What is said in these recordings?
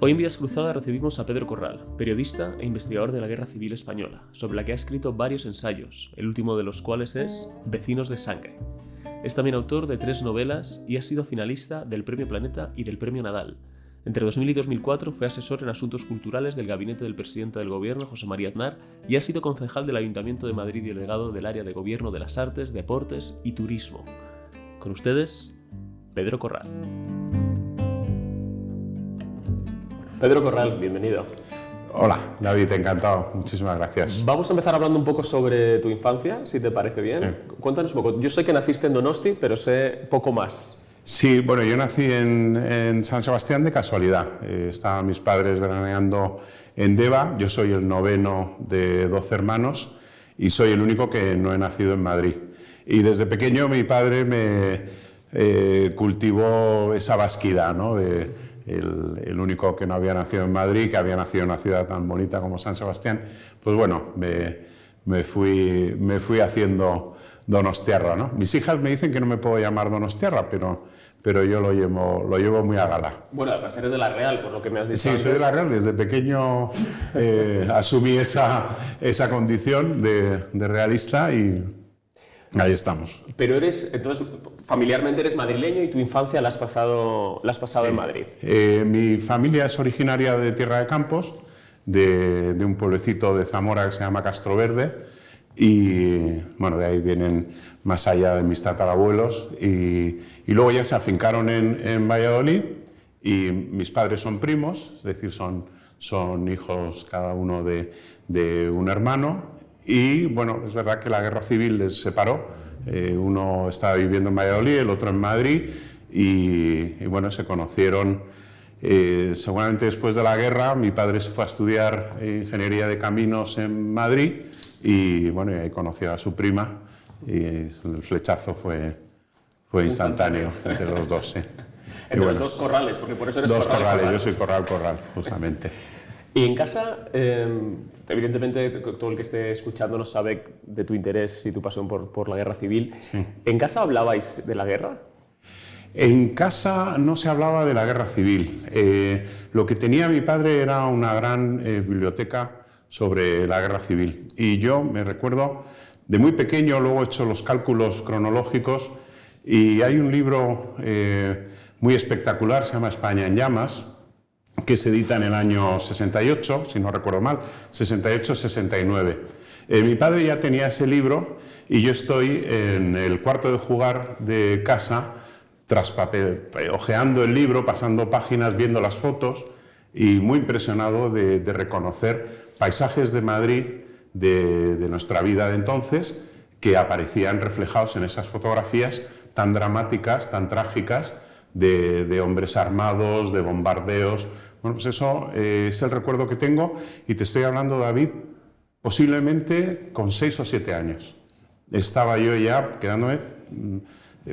Hoy en Vidas Cruzadas recibimos a Pedro Corral, periodista e investigador de la Guerra Civil Española, sobre la que ha escrito varios ensayos, el último de los cuales es Vecinos de Sangre. Es también autor de 3 novelas y ha sido finalista del Premio Planeta y del Premio Nadal. Entre 2000 y 2004 fue asesor en asuntos culturales del gabinete del presidente del gobierno, José María Aznar, y ha sido concejal del Ayuntamiento de Madrid y delegado del área de Gobierno de las Artes, Deportes y Turismo. Con ustedes, Pedro Corral. Pedro Corral, bienvenido. Hola, David, encantado. Muchísimas gracias. Vamos a empezar hablando un poco sobre tu infancia, si te parece bien. Sí. Cuéntanos un poco. Yo sé que naciste en Donosti, pero sé poco más. Sí, bueno, yo nací en San Sebastián de casualidad. Estaban mis padres veraneando en Deva. Yo soy el noveno de 12 hermanos y soy el único que no he nacido en Madrid. Y desde pequeño mi padre me cultivó esa vasquidad, ¿no? El único que no había nacido en Madrid, que había nacido en una ciudad tan bonita como San Sebastián. Pues bueno, me fui haciendo donostiarra, ¿no? Mis hijas me dicen que no me puedo llamar donostiarra, pero yo lo llevo muy a gala. Bueno, además eres de La Real, por lo que me has dicho. Sí, antes. soy de La Real. Desde pequeño asumí esa condición de realista y ahí estamos. Pero entonces, familiarmente eres madrileño y tu infancia la has pasado Sí. en Madrid. Mi familia es originaria de Tierra de Campos, de un pueblecito de Zamora que se llama Castroverde. Y bueno, de ahí vienen más allá de mis tatarabuelos y luego ya se afincaron en Valladolid y mis padres son primos, es decir, son hijos cada uno de un hermano y bueno, es verdad que la guerra civil les separó, uno estaba viviendo en Valladolid, el otro en Madrid y bueno, se conocieron seguramente después de la guerra. Mi padre se fue a estudiar ingeniería de caminos en Madrid. Y bueno, y ahí conoció a su prima y el flechazo fue instantáneo entre los dos, sí. Entre los dos corrales, porque por eso eres dos Corral. corrales, yo soy corral, justamente. Y en casa, evidentemente todo el que esté escuchándonos sabe de tu interés y tu pasión por la guerra civil. Sí. ¿En casa hablabais de la guerra? En casa no se hablaba de la guerra civil. Lo que tenía mi padre era una gran biblioteca sobre la guerra civil. Y yo me recuerdo de muy pequeño, luego he hecho los cálculos cronológicos y hay un libro muy espectacular, se llama España en llamas, que se edita en el año 68, si no recuerdo mal, 68-69. Mi padre ya tenía ese libro y yo estoy en el cuarto de jugar de casa, hojeando el libro, pasando páginas, viendo las fotos y muy impresionado de reconocer paisajes de Madrid de nuestra vida de entonces que aparecían reflejados en esas fotografías tan dramáticas, tan trágicas de hombres armados, de bombardeos. Bueno, pues eso es el recuerdo que tengo y te estoy hablando, David, posiblemente con 6 o 7 años. Estaba yo ya quedándome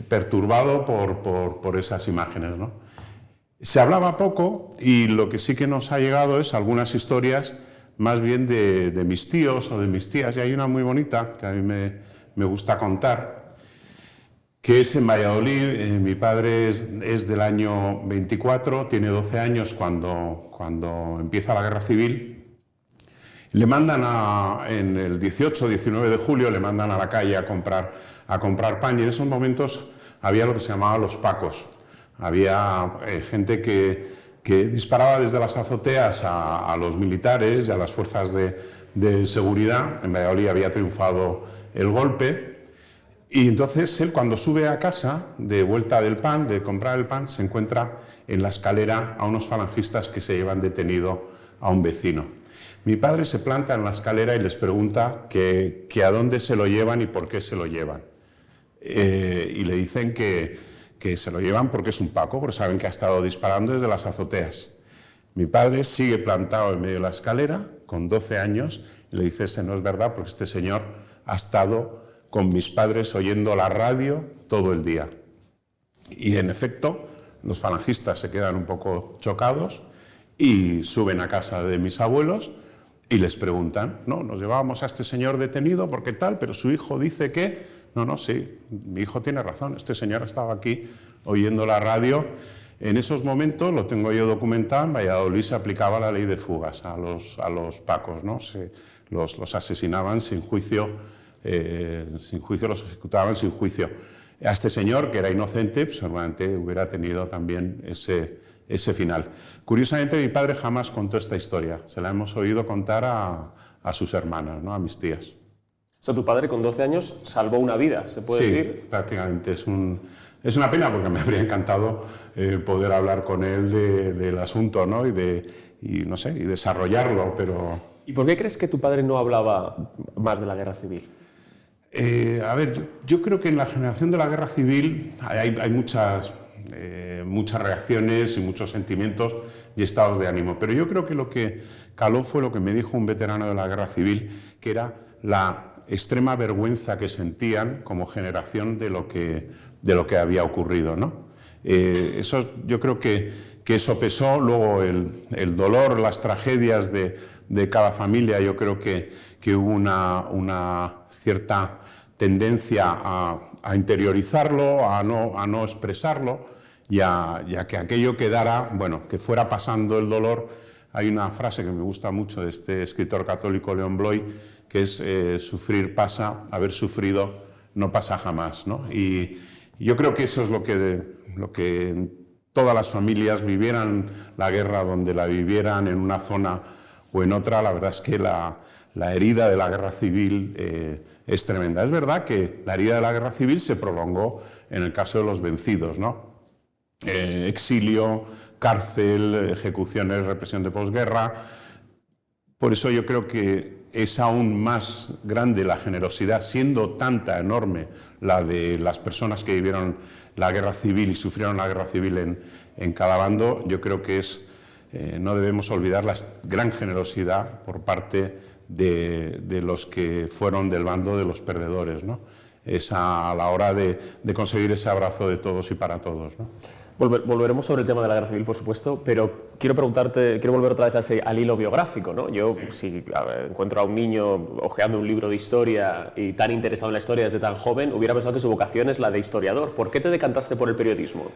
perturbado por esas imágenes, ¿no? Se hablaba poco y lo que sí que nos ha llegado es algunas historias más bien de mis tíos o de mis tías, y hay una muy bonita que a mí me gusta contar, que es en Valladolid. Mi padre es del año 24, tiene 12 años cuando empieza la guerra civil. Le mandan en el 18 o 19 de julio, le mandan a la calle a comprar pan, y en esos momentos había lo que se llamaba los pacos. Había gente que disparaba desde las azoteas a los militares y a las fuerzas de seguridad. En Valladolid había triunfado el golpe y entonces él, cuando sube a casa de vuelta de comprar el pan, se encuentra en la escalera a unos falangistas que se llevan detenido a un vecino. Mi padre se planta en la escalera y les pregunta que a dónde se lo llevan y por qué se lo llevan. Y le dicen que se lo llevan porque es un paco, porque saben que ha estado disparando desde las azoteas. Mi padre sigue plantado en medio de la escalera, con 12 años, y le dice: ese no es verdad, porque este señor ha estado con mis padres oyendo la radio todo el día. Y en efecto, los falangistas se quedan un poco chocados y suben a casa de mis abuelos y les preguntan: no, nos llevábamos a este señor detenido porque tal, pero su hijo dice que... No, sí, mi hijo tiene razón, este señor estaba aquí oyendo la radio En esos momentos, lo tengo yo documentado, en Valladolid se aplicaba la ley de fugas a los pacos, ¿no? Los asesinaban sin juicio, los ejecutaban sin juicio. A este señor, que era inocente, pues, seguramente hubiera tenido también ese final. Curiosamente, mi padre jamás contó esta historia, se la hemos oído contar a sus hermanas, ¿no? A mis tías. O sea, tu padre con 12 años salvó una vida, ¿se puede decir? Sí, prácticamente. Es una pena porque me habría encantado poder hablar con él del asunto, ¿no? Y desarrollarlo, pero... ¿Y por qué crees que tu padre no hablaba más de la guerra civil? A ver, yo creo que en la generación de la guerra civil hay muchas reacciones y muchos sentimientos y estados de ánimo, pero yo creo que lo que caló fue lo que me dijo un veterano de la guerra civil, que era la extrema vergüenza que sentían como generación de lo que había ocurrido, ¿no? Yo creo que eso pesó. Luego el dolor, las tragedias de cada familia, yo creo que hubo una cierta tendencia a interiorizarlo, a no expresarlo y a que aquello quedara, bueno, que fuera pasando el dolor. Hay una frase que me gusta mucho de este escritor católico León Bloy, que es sufrir pasa, haber sufrido no pasa jamás, ¿no? Y yo creo que eso es lo que todas las familias vivieran la guerra donde la vivieran, en una zona o en otra. La verdad es que la herida de la guerra civil es tremenda. Es verdad que la herida de la guerra civil se prolongó en el caso de los vencidos, ¿no? Exilio, cárcel, ejecuciones, represión de posguerra. Por eso yo creo que es aún más grande la generosidad, siendo tanta, enorme, la de las personas que vivieron la guerra civil y sufrieron la guerra civil en cada bando. Yo creo que no debemos olvidar la gran generosidad por parte de los que fueron del bando de los perdedores, ¿no? A la hora de conseguir ese abrazo de todos y para todos, ¿no? Volveremos sobre el tema de la guerra civil, por supuesto, pero quiero volver otra vez al hilo biográfico, ¿no? Yo, si encuentro a un niño hojeando un libro de historia y tan interesado en la historia desde tan joven, hubiera pensado que su vocación es la de historiador. ¿Por qué te decantaste por el periodismo?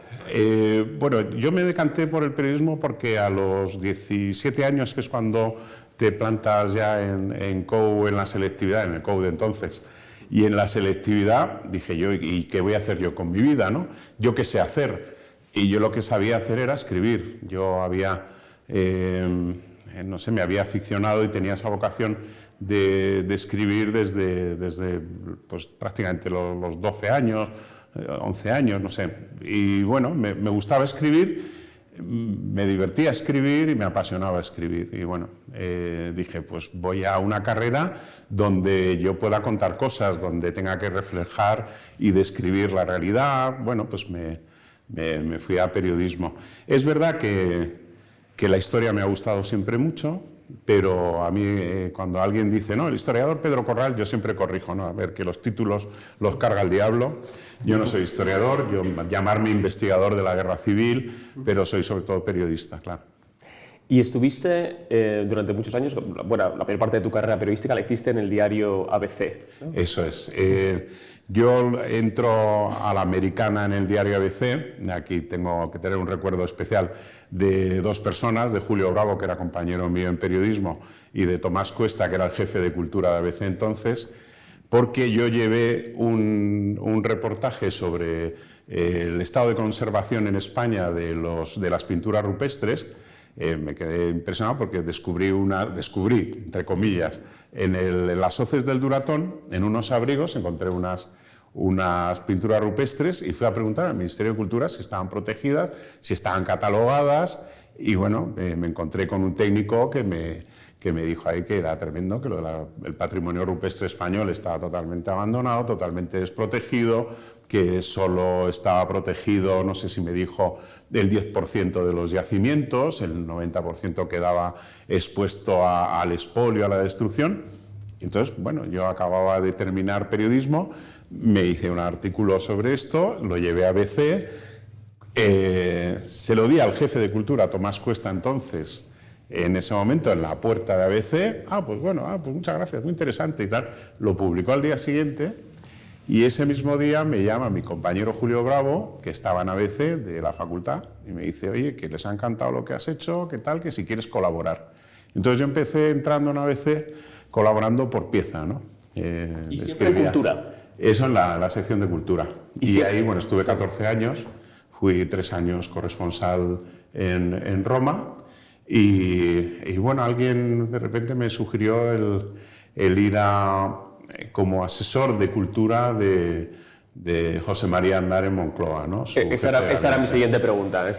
Bueno, yo me decanté por el periodismo porque a los 17 años, que es cuando te plantas ya en COU, en la selectividad, en el COU de entonces, y en la selectividad dije yo, ¿y qué voy a hacer yo con mi vida, no? ¿Yo qué sé hacer? Y yo lo que sabía hacer era escribir. Yo había, me había aficionado y tenía esa vocación de escribir desde pues, prácticamente los 12 años, 11 años, no sé. Y bueno, me gustaba escribir, me divertía escribir y me apasionaba escribir. Y bueno, dije, pues voy a una carrera donde yo pueda contar cosas, donde tenga que reflejar y describir la realidad. Bueno, pues me fui a periodismo. Es verdad que la historia me ha gustado siempre mucho, pero a mí cuando alguien dice, no, el historiador Pedro Corral, yo siempre corrijo, ¿no? A ver, que los títulos los carga el diablo. Yo no soy historiador, llamarme investigador de la guerra civil, pero soy sobre todo periodista, claro. Y estuviste durante muchos años, bueno, la mayor parte de tu carrera periodística la hiciste en el diario ABC, ¿no? Eso es. Yo entro a la Americana en el diario ABC. Aquí tengo que tener un recuerdo especial de dos personas, de Julio Bravo, que era compañero mío en periodismo, y de Tomás Cuesta, que era el jefe de cultura de ABC entonces, porque yo llevé un reportaje sobre el estado de conservación en España de las pinturas rupestres. Me quedé impresionado porque descubrí, entre comillas, en las hoces del Duratón, en unos abrigos, encontré unas pinturas rupestres y fui a preguntar al Ministerio de Cultura si estaban protegidas, si estaban catalogadas, y bueno, me encontré con un técnico que me dijo ahí que era tremendo, que el patrimonio rupestre español estaba totalmente abandonado, totalmente desprotegido, que solo estaba protegido, no sé si me dijo, el 10% de los yacimientos, el 90% quedaba expuesto al expolio, a la destrucción. Entonces, bueno, yo acababa de terminar periodismo, me hice un artículo sobre esto, lo llevé a ABC, se lo di al jefe de cultura, Tomás Cuesta, entonces, en ese momento, en la puerta de ABC. Pues bueno, pues muchas gracias, muy interesante y tal. Lo publicó al día siguiente Y ese mismo día me llama mi compañero Julio Bravo, que estaba en ABC de la facultad, y me dice, oye, que les ha encantado lo que has hecho, que tal, que si quieres colaborar. Entonces yo empecé entrando en ABC colaborando por pieza, ¿no? ¿Y siempre en cultura? Eso en la sección de cultura. Y ahí, bueno, estuve 14 años, fui 3 años corresponsal en Roma, y bueno, alguien de repente me sugirió el ir como asesor de cultura de José María Aznar en Moncloa, ¿no? Esa era mi siguiente pregunta.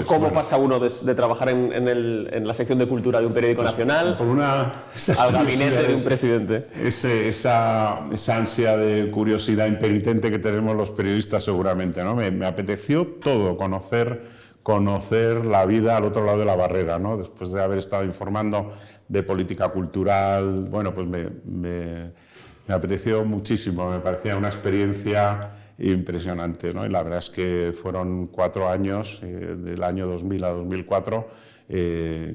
¿Cómo pasa uno de trabajar en la sección de cultura de un periódico nacional al gabinete de un presidente? Esa ansia de curiosidad impenitente que tenemos los periodistas seguramente, ¿no? Me apeteció todo, conocer la vida al otro lado de la barrera, ¿no? Después de haber estado informando de política cultural, bueno, pues me apeteció muchísimo, me parecía una experiencia impresionante, ¿no? Y la verdad es que fueron 4 años, del año 2000 a 2004,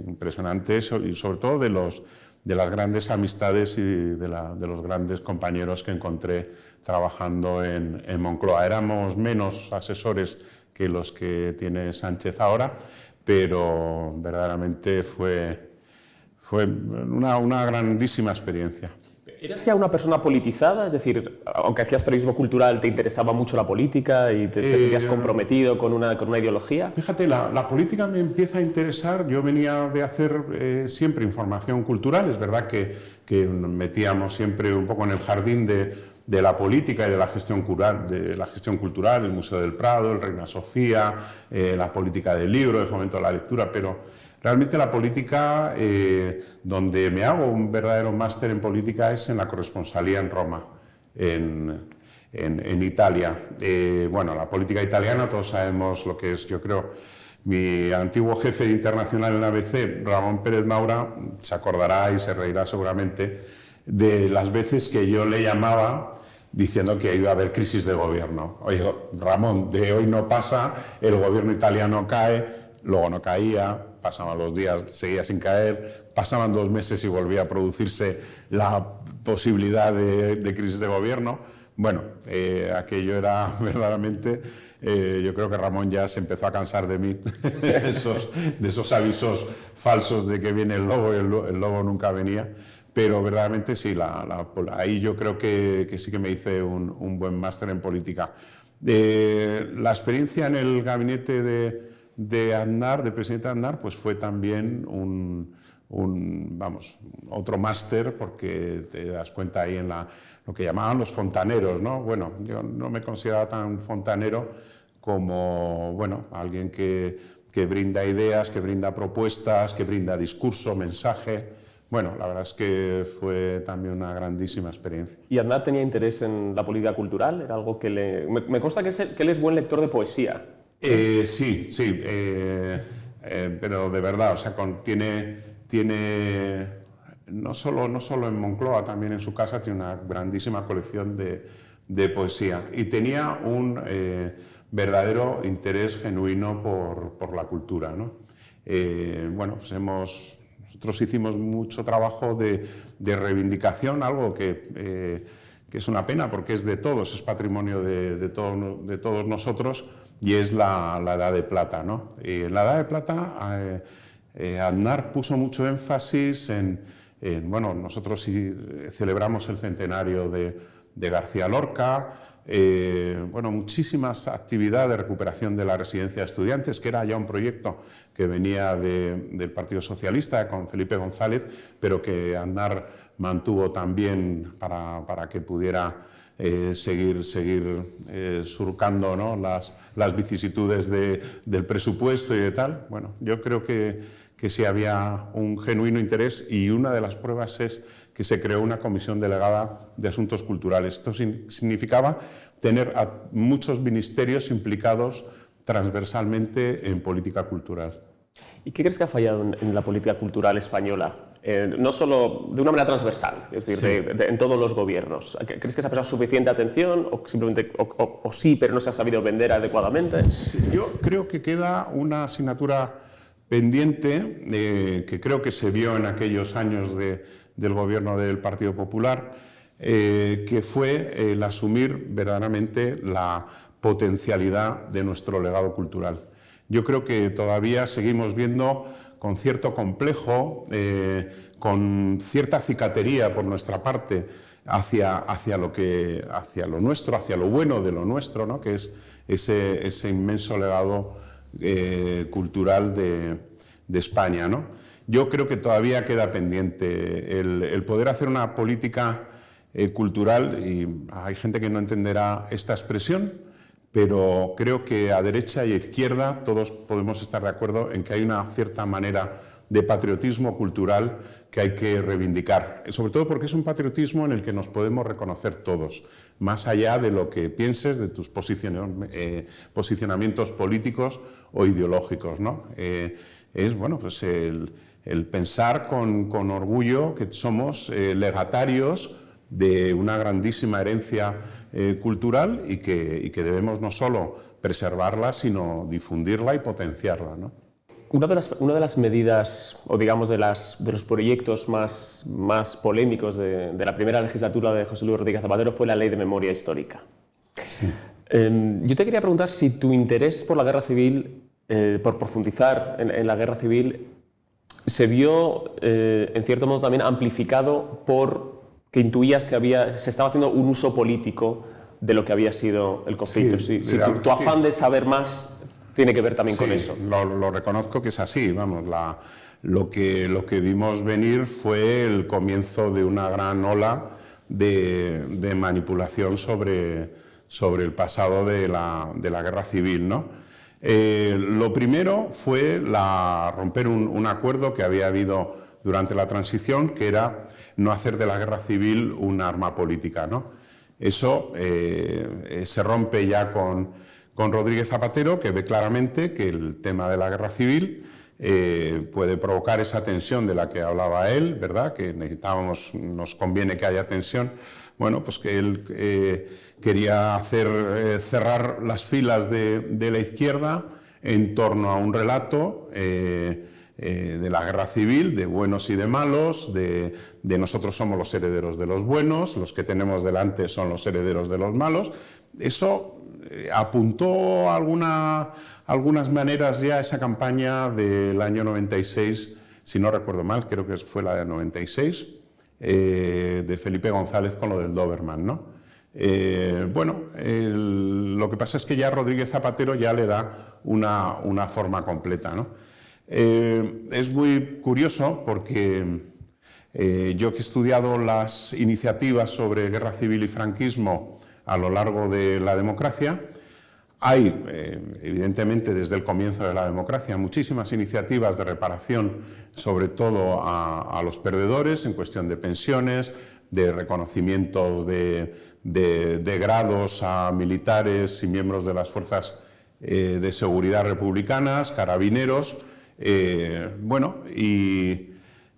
impresionantes, y sobre todo de las grandes amistades y de los grandes compañeros que encontré trabajando en Moncloa. Éramos menos asesores que los que tiene Sánchez ahora, pero verdaderamente fue una grandísima experiencia. ¿Eras ya una persona politizada? Es decir, aunque hacías periodismo cultural, ¿te interesaba mucho la política y te sentías comprometido con una ideología? Fíjate, la política me empieza a interesar. Yo venía de hacer siempre información cultural. Es verdad que metíamos siempre un poco en el jardín de la política y de la gestión cultural, el Museo del Prado, el Reina Sofía, la política del libro, el fomento de la lectura, pero realmente la política, donde me hago un verdadero máster en política, es en la corresponsalía en Roma, en Italia. Bueno, la política italiana, todos sabemos lo que es, yo creo, mi antiguo jefe de internacional en ABC, Ramón Pérez Maura, se acordará y se reirá seguramente de las veces que yo le llamaba diciendo que iba a haber crisis de gobierno. Oye, Ramón, de hoy no pasa, el gobierno italiano cae, luego no caía, pasaban los días, seguía sin caer, pasaban 2 meses y volvía a producirse la posibilidad de crisis de gobierno. Bueno, aquello era verdaderamente, yo creo que Ramón ya se empezó a cansar de mí, de esos avisos falsos de que viene el lobo y el lobo nunca venía. Pero verdaderamente sí, ahí yo creo que sí que me hice un buen máster en política. La experiencia en el gabinete de Aznar, del presidente Aznar, pues fue también otro máster, porque te das cuenta ahí en lo que llamaban los fontaneros, ¿no? Bueno, yo no me consideraba tan fontanero como, bueno, alguien que brinda ideas, que brinda propuestas, que brinda discurso, mensaje. Bueno, la verdad es que fue también una grandísima experiencia. ¿Y Aznar tenía interés en la política cultural? ¿Era algo que me consta que él es buen lector de poesía. Sí, pero de verdad, o sea, tiene no solo en Moncloa, también en su casa tiene una grandísima colección de poesía, y tenía un verdadero interés genuino por la cultura, ¿no? Bueno, pues nosotros hicimos mucho trabajo de reivindicación, algo que es una pena porque es de todos, es patrimonio de todos nosotros, y es la Edad de Plata, ¿no? Y en la Edad de Plata Aznar puso mucho énfasis bueno, nosotros sí celebramos el centenario de García Lorca, bueno, muchísimas actividades de recuperación de la residencia de estudiantes, que era ya un proyecto que venía del Partido Socialista con Felipe González, pero que Aznar mantuvo también para que pudiera seguir surcando, ¿no?, las vicisitudes del presupuesto y de tal. Bueno, yo creo que sí había un genuino interés, y una de las pruebas es que se creó una comisión delegada de asuntos culturales. Esto significaba tener a muchos ministerios implicados transversalmente en política cultural. ¿Y qué crees que ha fallado en la política cultural española? No solo de una manera transversal, es decir, sí, en todos los gobiernos. ¿Crees que se ha prestado suficiente atención o simplemente o sí, pero no se ha sabido vender adecuadamente? Sí, yo creo que queda una asignatura pendiente, que creo que se vio en aquellos años del gobierno del Partido Popular, que fue el asumir verdaderamente la potencialidad de nuestro legado cultural. Yo creo que todavía seguimos viendo con cierto complejo, con cierta cicatería por nuestra parte hacia lo nuestro, hacia lo bueno de lo nuestro, ¿no? Que es ese inmenso legado cultural de España, ¿no? Yo creo que todavía queda pendiente el poder hacer una política cultural, y hay gente que no entenderá esta expresión, pero creo que a derecha y a izquierda todos podemos estar de acuerdo en que hay una cierta manera de patriotismo cultural que hay que reivindicar, sobre todo porque es un patriotismo en el que nos podemos reconocer todos, más allá de lo que pienses, de tus posicionamientos políticos o ideológicos, ¿no? Es bueno, pues el pensar con orgullo que somos legatarios de una grandísima herencia cultural y que debemos no solo preservarla, sino difundirla y potenciarla, ¿no? Una de las medidas, o digamos de los proyectos más polémicos de la primera legislatura de José Luis Rodríguez Zapatero fue la Ley de Memoria Histórica. Sí. Yo te quería preguntar si tu interés por la guerra civil, por profundizar en la guerra civil, se vio en cierto modo también amplificado por que intuías que se estaba haciendo un uso político de lo que había sido el conflicto. Sí, si tu afán de saber más tiene que ver también con eso. Lo reconozco que es así. Vamos, lo que vimos venir fue el comienzo de una gran ola de manipulación sobre el pasado de la guerra civil, ¿no? Lo primero fue romper un acuerdo que había habido durante la transición, que era no hacer de la guerra civil un arma política, ¿no? Eso se rompe ya con Rodríguez Zapatero, que ve claramente que el tema de la guerra civil puede provocar esa tensión de la que hablaba él, ¿verdad? Que nos conviene que haya tensión. Bueno, pues que él quería cerrar las filas de la izquierda en torno a un relato de la guerra civil, de buenos y de malos, de nosotros somos los herederos de los buenos, los que tenemos delante son los herederos de los malos. Eso apuntó algunas maneras ya esa campaña del año 96, si no recuerdo mal, creo que fue la del 96, de Felipe González con lo del Doberman, ¿no? Lo que pasa es que ya Rodríguez Zapatero ya le da una forma completa, ¿no? Es muy curioso porque yo que he estudiado las iniciativas sobre guerra civil y franquismo a lo largo de la democracia, hay evidentemente desde el comienzo de la democracia muchísimas iniciativas de reparación, sobre todo a los perdedores en cuestión de pensiones, de reconocimiento de grados a militares y miembros de las fuerzas de seguridad republicanas, carabineros,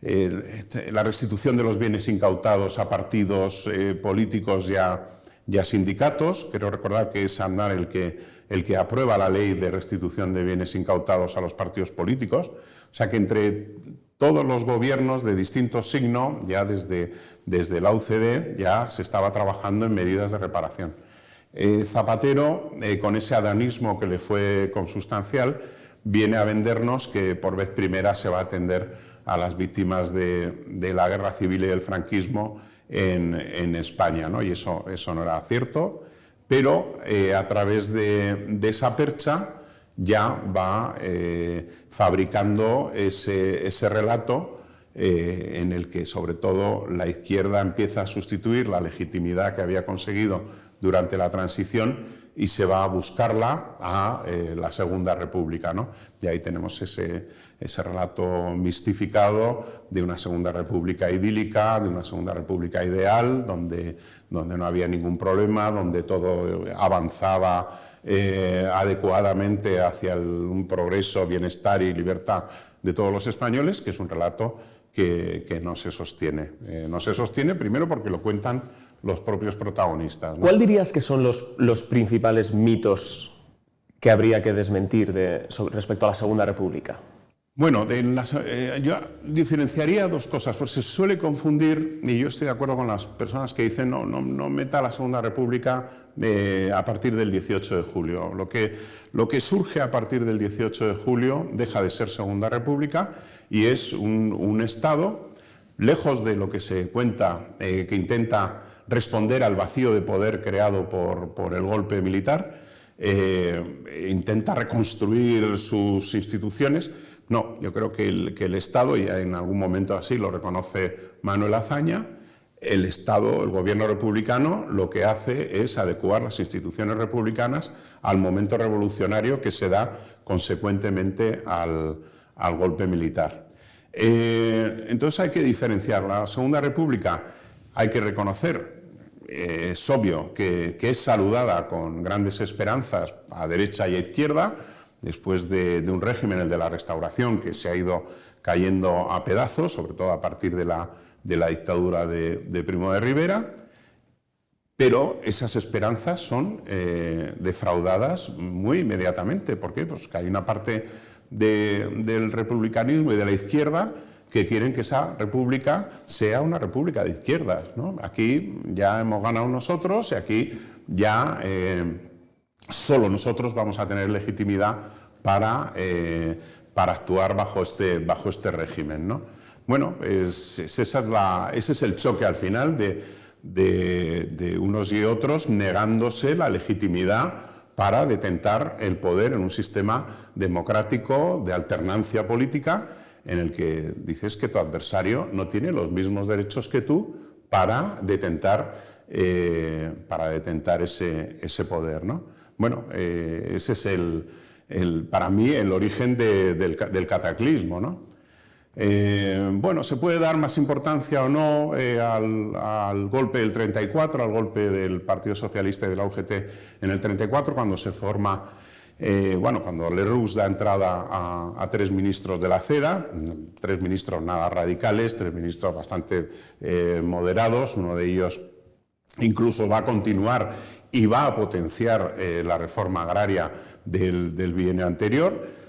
la restitución de los bienes incautados a partidos políticos y a sindicatos. Quiero recordar que es Aznar el que aprueba la ley de restitución de bienes incautados a los partidos políticos. O sea que entre todos los gobiernos de distinto signo, ya desde la UCD, ya se estaba trabajando en medidas de reparación. Zapatero, con ese adanismo que le fue consustancial, viene a vendernos que por vez primera se va a atender a las víctimas de la guerra civil y del franquismo en España, ¿no? Y eso no era cierto, pero a través de esa percha ya va fabricando ese relato en el que sobre todo la izquierda empieza a sustituir la legitimidad que había conseguido durante la transición y se va a buscarla a la Segunda República, ¿no? Y ahí tenemos ese relato mistificado de una Segunda República idílica, de una Segunda República ideal, donde no había ningún problema, donde todo avanzaba adecuadamente hacia un progreso, bienestar y libertad de todos los españoles, que es un relato que no se sostiene. No se sostiene primero porque lo cuentan los propios protagonistas, ¿no? ¿Cuál dirías que son los principales mitos que habría que desmentir respecto a la Segunda República? Bueno, yo diferenciaría dos cosas, porque se suele confundir, y yo estoy de acuerdo con las personas que dicen no meta la Segunda República a partir del 18 de julio. Lo que surge a partir del 18 de julio deja de ser Segunda República y es un Estado, lejos de lo que se cuenta, que intenta responder al vacío de poder creado por el golpe militar, intenta reconstruir sus instituciones. No, yo creo que el Estado, y en algún momento así lo reconoce Manuel Azaña, el Estado, el gobierno republicano, lo que hace es adecuar las instituciones republicanas al momento revolucionario que se da consecuentemente al golpe militar. Entonces hay que diferenciar. La Segunda República hay que reconocer, es obvio que es saludada con grandes esperanzas a derecha y a izquierda, después de un régimen, el de la Restauración, que se ha ido cayendo a pedazos, sobre todo a partir de la dictadura de Primo de Rivera, pero esas esperanzas son defraudadas muy inmediatamente. ¿Por qué? Pues que hay una parte del republicanismo y de la izquierda que quieren que esa república sea una república de izquierdas, ¿no? Aquí ya hemos ganado nosotros y aquí ya solo nosotros vamos a tener legitimidad para actuar bajo este régimen, ¿no? Bueno, ese es el choque al final de unos y otros negándose la legitimidad para detentar el poder en un sistema democrático de alternancia política en el que dices que tu adversario no tiene los mismos derechos que tú para detentar ese poder, ¿no? Bueno, ese es para mí el origen del cataclismo, ¿no? Bueno, se puede dar más importancia o no al golpe del 34, al golpe del Partido Socialista y de la UGT en el 34, cuando se forma, cuando Lerroux da entrada a tres ministros de la CEDA, tres ministros nada radicales, tres ministros bastante moderados. Uno de ellos incluso va a continuar y va a potenciar la reforma agraria del bienio anterior.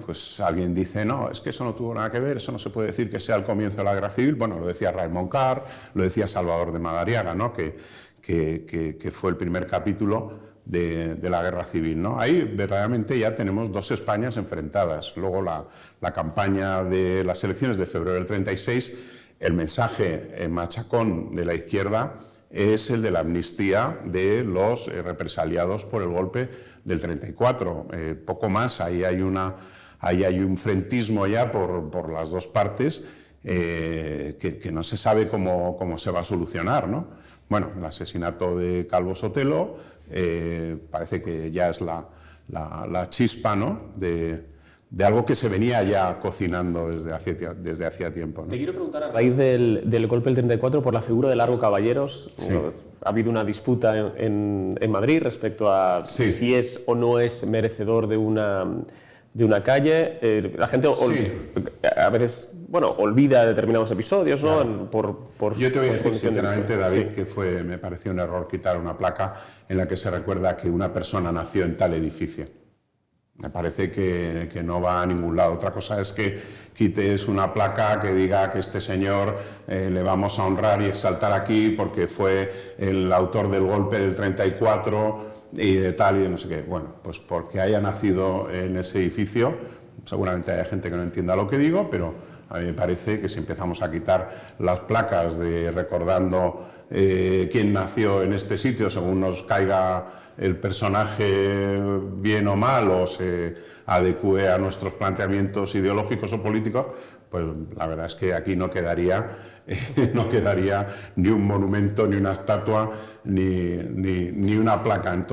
Pues alguien dice, no, es que eso no tuvo nada que ver, eso no se puede decir que sea el comienzo de la guerra civil. Bueno, lo decía Raymond Carr, lo decía Salvador de Madariaga, ¿no? que fue el primer capítulo de la guerra civil, ¿no? Ahí verdaderamente ya tenemos dos Españas enfrentadas. Luego la campaña de las elecciones de febrero del 36, el mensaje machacón de la izquierda es el de la amnistía de los represaliados por el golpe del 34. Poco más, ahí hay un frentismo ya por las dos partes que no se sabe cómo se va a solucionar, ¿no? Bueno, el asesinato de Calvo Sotelo parece que ya es la chispa, ¿no?, de algo que se venía ya cocinando desde hacía tiempo, ¿no? Te quiero preguntar, a raíz del golpe del 34, por la figura de Largo Caballeros. Sí. Ha habido una disputa en Madrid respecto a si es o no es merecedor de una calle. La gente a veces olvida determinados episodios, ¿no? Claro. Yo te voy a decir sinceramente, David, que me pareció un error quitar una placa en la que se recuerda que una persona nació en tal edificio. Me parece que no va a ningún lado. Otra cosa es que quites una placa que diga que este señor le vamos a honrar y exaltar aquí porque fue el autor del golpe del 34 y de tal y de no sé qué. Bueno, pues porque haya nacido en ese edificio, seguramente haya gente que no entienda lo que digo, pero a mí me parece que si empezamos a quitar las placas recordando quién nació en este sitio según nos caiga el personaje bien o mal o se adecue a nuestros planteamientos ideológicos o políticos, pues la verdad es que aquí no quedaría ni un monumento, ni una estatua, ni una placa en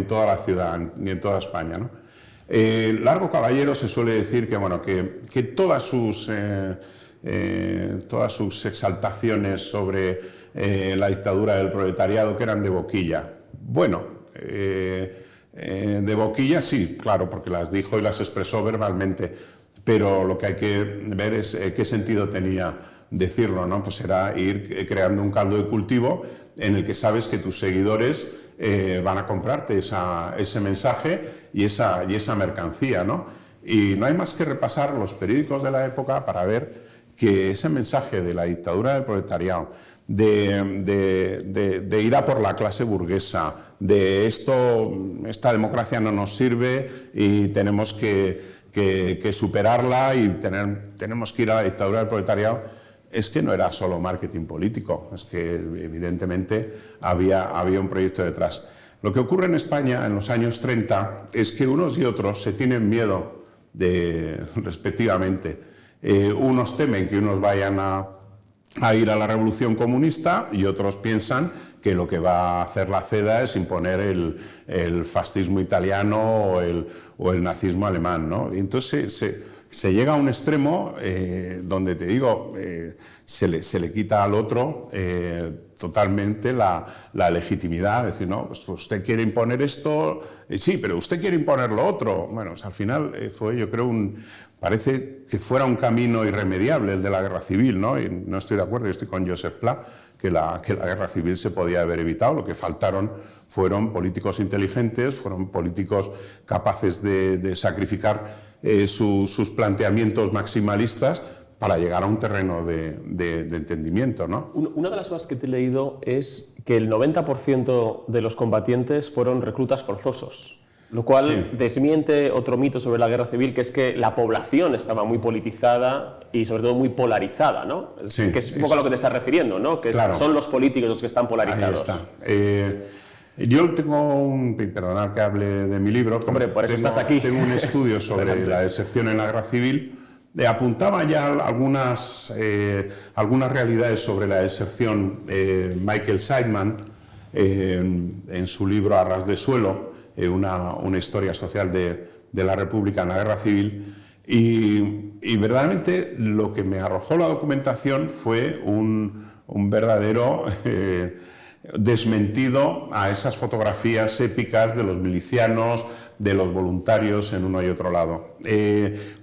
toda la ciudad, ni en toda España, ¿no? Largo Caballero se suele decir que todas sus exaltaciones sobre la dictadura del proletariado que eran de boquilla. Bueno, de boquilla sí, claro, porque las dijo y las expresó verbalmente, pero lo que hay que ver es qué sentido tenía decirlo, ¿no? Pues era ir creando un caldo de cultivo en el que sabes que tus seguidores van a comprarte ese mensaje y esa mercancía, ¿no? Y no hay más que repasar los periódicos de la época para ver que ese mensaje de la dictadura del proletariado, de ir a por la clase burguesa, de esta democracia no nos sirve y tenemos que superarla y tenemos que ir a la dictadura del proletariado, es que no era solo marketing político, es que evidentemente había un proyecto detrás. Lo que ocurre en España en los años 30 es que unos y otros se tienen miedo respectivamente. Unos temen que unos vayan a ir a la revolución comunista y otros piensan que lo que va a hacer la CEDA es imponer el fascismo italiano o el nazismo alemán, ¿no? Y entonces se llega a un extremo donde, te digo, se le quita al otro totalmente la legitimidad, decir, no, pues usted quiere imponer esto, sí, pero usted quiere imponer lo otro. Bueno, pues al final fue, yo creo, parece que fuera un camino irremediable el de la guerra civil, ¿no? Y no estoy de acuerdo, yo estoy con Josep Pla, que la guerra civil se podía haber evitado. Lo que faltaron fueron políticos inteligentes, fueron políticos capaces de sacrificar sus planteamientos maximalistas para llegar a un terreno de entendimiento, ¿no? Una de las cosas que te he leído es que el 90% de los combatientes fueron reclutas forzosos, lo cual desmiente otro mito sobre la guerra civil, que es que la población estaba muy politizada y sobre todo muy polarizada, ¿no? Sí, que es un poco a lo que te estás refiriendo, ¿no? Que claro, son los políticos los que están polarizados. Ahí está. Yo tengo perdonad que hable de mi libro. Hombre, por eso estás aquí. Tengo un estudio sobre la deserción en la guerra civil. Apuntaba ya algunas realidades sobre la deserción Michael Seidman en su libro A ras de suelo, una historia social de la República en la guerra civil. Y verdaderamente lo que me arrojó la documentación fue un verdadero desmentido a esas fotografías épicas de los milicianos, de los voluntarios en uno y otro lado.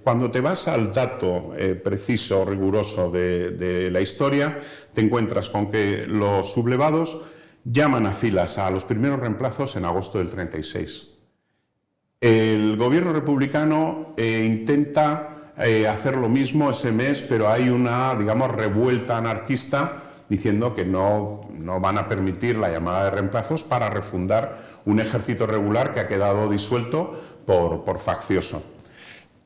Cuando te vas al dato preciso, riguroso de la historia, te encuentras con que los sublevados llaman a filas a los primeros reemplazos en agosto del 36. El gobierno republicano intenta hacer lo mismo ese mes, pero hay una, digamos, revuelta anarquista diciendo que no van a permitir la llamada de reemplazos para refundar un ejército regular que ha quedado disuelto por faccioso.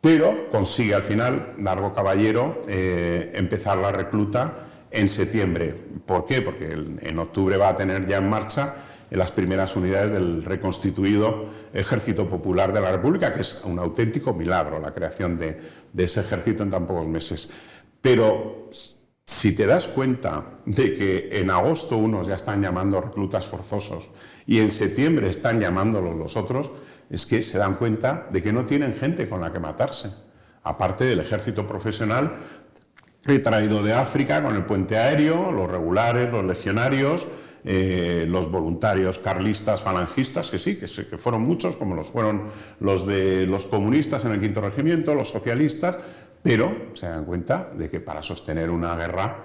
Pero consigue al final, Largo Caballero, empezar la recluta en septiembre. ¿Por qué? Porque en octubre va a tener ya en marcha las primeras unidades del reconstituido Ejército Popular de la República, que es un auténtico milagro la creación de ese ejército en tan pocos meses. Pero si te das cuenta de que en agosto unos ya están llamando reclutas forzosos y en septiembre están llamándolos los otros, es que se dan cuenta de que no tienen gente con la que matarse. Aparte del ejército profesional traído de África con el puente aéreo, los regulares, los legionarios, los voluntarios carlistas, falangistas, que sí, que fueron muchos, como los fueron los de los comunistas en el 5º Regimiento, los socialistas, pero se dan cuenta de que para sostener una guerra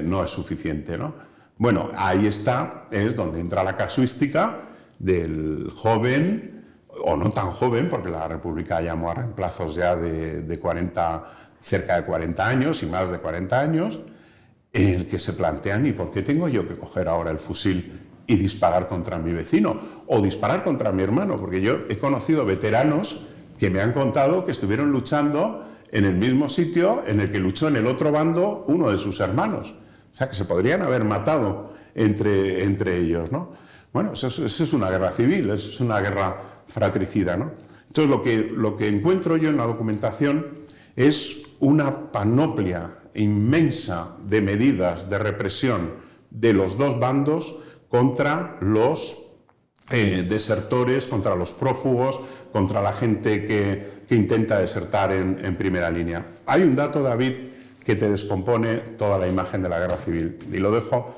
no es suficiente, ¿no? Bueno, ahí es donde entra la casuística del joven, o no tan joven, porque la República llamó a reemplazos ya de 40, cerca de 40 años y más de 40 años, en el que se plantean, ¿y por qué tengo yo que coger ahora el fusil y disparar contra mi vecino? O disparar contra mi hermano, porque yo he conocido veteranos que me han contado que estuvieron luchando en el mismo sitio en el que luchó en el otro bando uno de sus hermanos. O sea, que se podrían haber matado entre ellos, ¿no? Bueno, eso es una guerra civil, es una guerra fratricida, ¿no? Entonces, lo que encuentro yo en la documentación es una panoplia inmensa de medidas de represión de los dos bandos contra los desertores, contra los prófugos, contra la gente que intenta desertar en primera línea. Hay un dato, David, que te descompone toda la imagen de la guerra civil, y lo dejo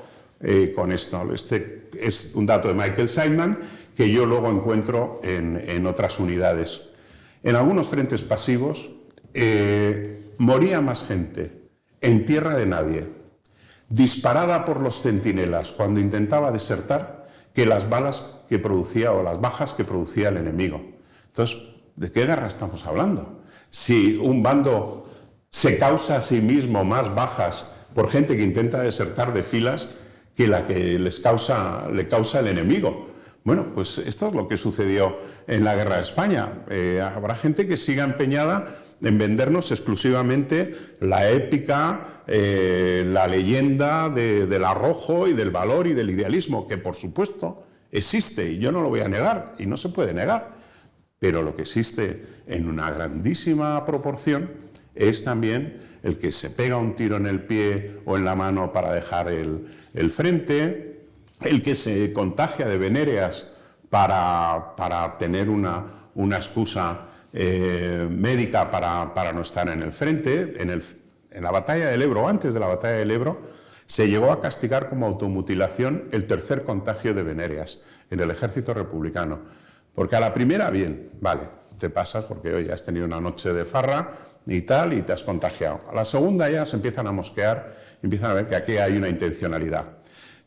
con esto. Este es un dato de Michael Seidman que yo luego encuentro en otras unidades. En algunos frentes pasivos moría más gente en tierra de nadie, disparada por los centinelas cuando intentaba desertar, que las balas que producía o las bajas que producía el enemigo. Entonces, ¿de qué guerra estamos hablando? Si un bando se causa a sí mismo más bajas por gente que intenta desertar de filas que la que le causa el enemigo. Bueno, pues esto es lo que sucedió en la Guerra de España. Habrá gente que siga empeñada en vendernos exclusivamente la épica, la leyenda del arrojo y del valor y del idealismo, que por supuesto existe, y yo no lo voy a negar, y no se puede negar. Pero lo que existe en una grandísima proporción es también el que se pega un tiro en el pie o en la mano para dejar el frente, el que se contagia de venéreas para tener una excusa médica para no estar en el frente. En la batalla del Ebro, antes de la batalla del Ebro, se llegó a castigar como automutilación el tercer contagio de venéreas en el ejército republicano. Porque a la primera, bien, vale, te pasas porque hoy has tenido una noche de farra y tal, y te has contagiado. A la segunda ya se empiezan a mosquear, empiezan a ver que aquí hay una intencionalidad.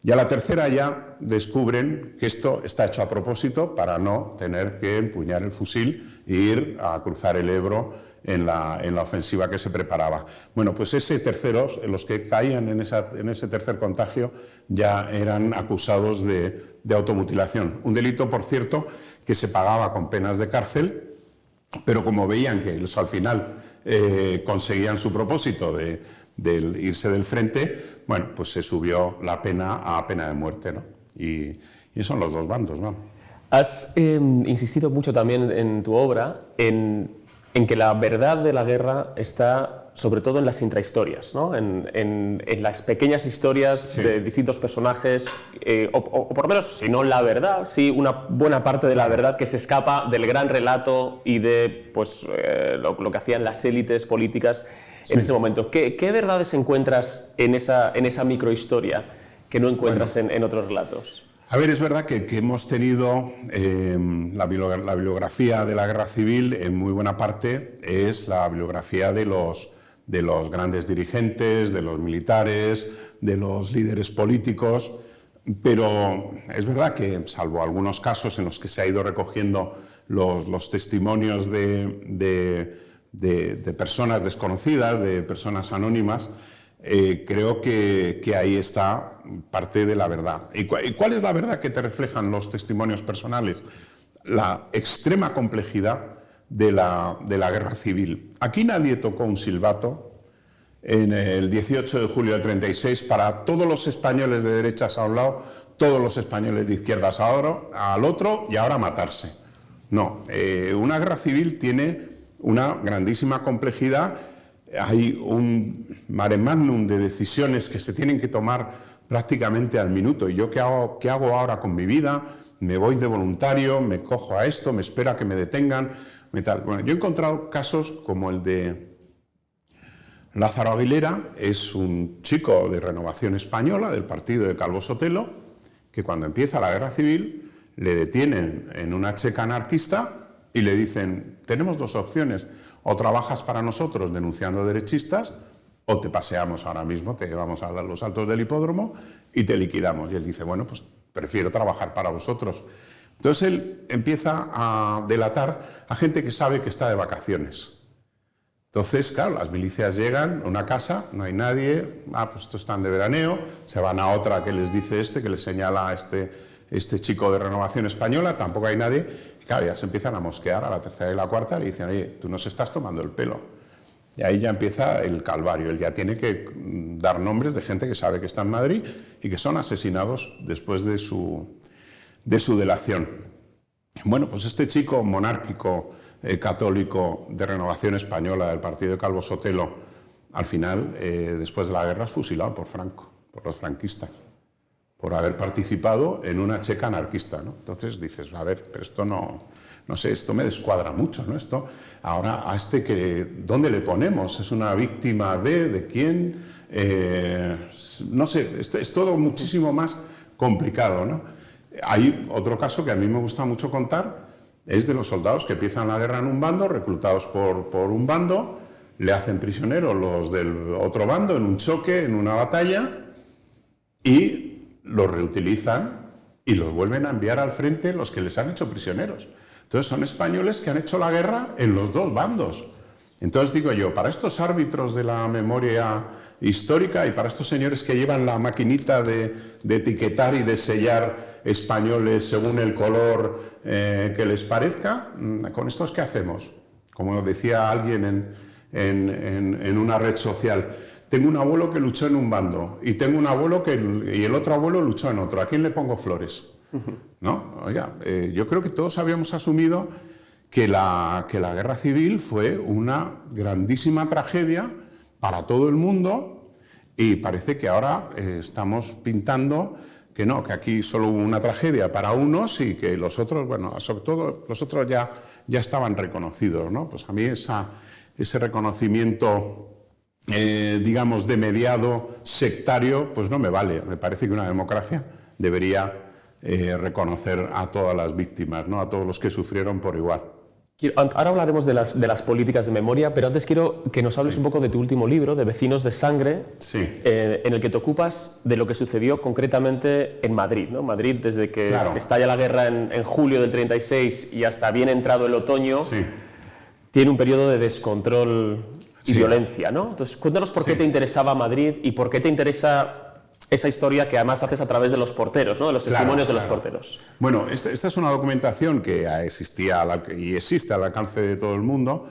Y a la tercera ya descubren que esto está hecho a propósito para no tener que empuñar el fusil e ir a cruzar el Ebro en la ofensiva que se preparaba. Bueno, pues los que caían en ese tercer contagio ya eran acusados de automutilación. Un delito, por cierto, que se pagaba con penas de cárcel, pero como veían que ellos al final conseguían su propósito de irse del frente, bueno, pues se subió la pena a pena de muerte, ¿no? Y son los dos bandos, ¿no? Has insistido mucho también en tu obra en que la verdad de la guerra está sobre todo en las intrahistorias, ¿no? en las pequeñas historias sí. De distintos personajes, o por lo menos, si no la verdad, sí una buena parte de la verdad que se escapa del gran relato y de pues, lo que hacían las élites políticas en ese momento. ¿Qué verdades encuentras en esa microhistoria que no encuentras en otros relatos? A ver, es verdad que hemos tenido la bibliografía de la Guerra Civil, en muy buena parte, es la bibliografía de los grandes dirigentes, de los militares, de los líderes políticos, pero es verdad que, salvo algunos casos en los que se ha ido recogiendo los testimonios de personas desconocidas, de personas anónimas, creo que ahí está parte de la verdad. ¿Y cuál es la verdad que te reflejan los testimonios personales? La extrema complejidad de la Guerra Civil. Aquí nadie tocó un silbato en el 18 de julio del 36 para todos los españoles de derechas a un lado, todos los españoles de izquierdas al otro y ahora matarse. No, una guerra civil tiene una grandísima complejidad. Hay un mare magnum de decisiones que se tienen que tomar prácticamente al minuto. ¿Y yo qué hago ahora con mi vida? ¿Me voy de voluntario? ¿Me cojo a esto? ¿Me espero a que me detengan? Bueno, yo he encontrado casos como el de Lázaro Aguilera. Es un chico de Renovación Española, del partido de Calvo Sotelo, que cuando empieza la guerra civil le detienen en una checa anarquista y le dicen, tenemos dos opciones, o trabajas para nosotros denunciando derechistas, o te paseamos ahora mismo, te llevamos a los altos del hipódromo y te liquidamos. Y él dice, bueno, pues prefiero trabajar para vosotros. Entonces él empieza a delatar a gente que sabe que está de vacaciones. Entonces, claro, las milicias llegan a una casa, no hay nadie, pues estos están de veraneo, se van a otra que les dice que les señala a este chico de Renovación Española, tampoco hay nadie. Y claro, ya se empiezan a mosquear a la tercera y la cuarta, le dicen, oye, tú nos estás tomando el pelo. Y ahí ya empieza el calvario, él ya tiene que dar nombres de gente que sabe que está en Madrid y que son asesinados después de su delación. Bueno, pues este chico monárquico, católico de Renovación Española del partido de Calvo Sotelo, al final, después de la guerra, es fusilado por Franco, por los franquistas, por haber participado en una checa anarquista, ¿no? Entonces dices, a ver, pero esto no sé, esto me descuadra mucho, ¿no? Esto, ahora a ¿dónde le ponemos? ¿Es una víctima de quién? No sé, es todo muchísimo más complicado, ¿no? Hay otro caso que a mí me gusta mucho contar, es de los soldados que empiezan la guerra en un bando, reclutados por un bando, le hacen prisioneros los del otro bando en un choque, en una batalla, y los reutilizan y los vuelven a enviar al frente los que les han hecho prisioneros. Entonces son españoles que han hecho la guerra en los dos bandos. Entonces digo yo, para estos árbitros de la memoria histórica y para estos señores que llevan la maquinita de etiquetar y de sellar españoles según el color que les parezca, ¿con estos qué hacemos? Como decía alguien en una red social, tengo un abuelo que luchó en un bando y tengo un abuelo y el otro abuelo luchó en otro, ¿a quién le pongo flores? ¿No? Oiga, yo creo que todos habíamos asumido que la guerra civil fue una grandísima tragedia para todo el mundo y parece que ahora estamos pintando que no, que aquí solo hubo una tragedia para unos y que los otros, bueno, sobre todo los otros ya estaban reconocidos, ¿no? Pues a mí ese reconocimiento, digamos, de mediado sectario, pues no me vale. Me parece que una democracia debería reconocer a todas las víctimas, ¿no? A todos los que sufrieron por igual. Ahora hablaremos de las políticas de memoria, pero antes quiero que nos hables un poco de tu último libro, de Vecinos de Sangre, en el que te ocupas de lo que sucedió concretamente en Madrid, ¿no? Madrid, desde que estalla la guerra en julio del 36 y hasta bien entrado el otoño, tiene un periodo de descontrol y violencia, ¿no? Entonces, cuéntanos por qué te interesaba Madrid y por qué te interesa esa historia que además haces a través de los porteros, ¿no? De los testimonios de los porteros. Bueno, esta es una documentación que existía y existe al alcance de todo el mundo,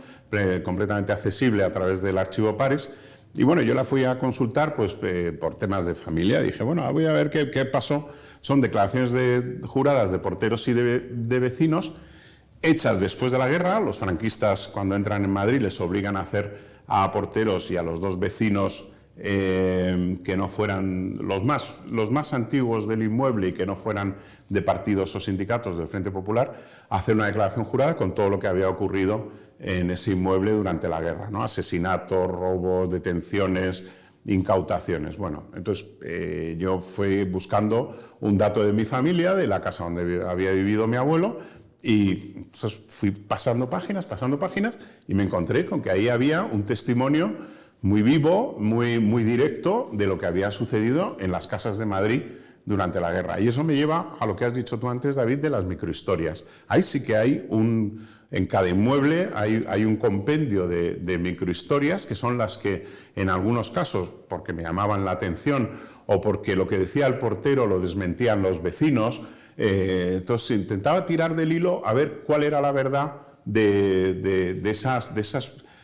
completamente accesible a través del archivo Pares. Y bueno, yo la fui a consultar pues, por temas de familia. Dije, bueno, voy a ver qué pasó. Son declaraciones juradas de porteros y de vecinos hechas después de la guerra. Los franquistas, cuando entran en Madrid, les obligan a hacer a porteros y a los dos vecinos que no fueran los más antiguos del inmueble y que no fueran de partidos o sindicatos del Frente Popular, hacer una declaración jurada con todo lo que había ocurrido en ese inmueble durante la guerra, ¿no? Asesinatos, robos, detenciones, incautaciones. Bueno, entonces yo fui buscando un dato de mi familia, de la casa donde había vivido mi abuelo, y entonces fui pasando páginas, y me encontré con que ahí había un testimonio muy vivo, muy directo de lo que había sucedido en las casas de Madrid durante la guerra. Y eso me lleva a lo que has dicho tú antes, David, de las microhistorias. Ahí sí que hay en cada inmueble hay un compendio de microhistorias que son las que, en algunos casos, porque me llamaban la atención o porque lo que decía el portero lo desmentían los vecinos, entonces intentaba tirar del hilo a ver cuál era la verdad de esas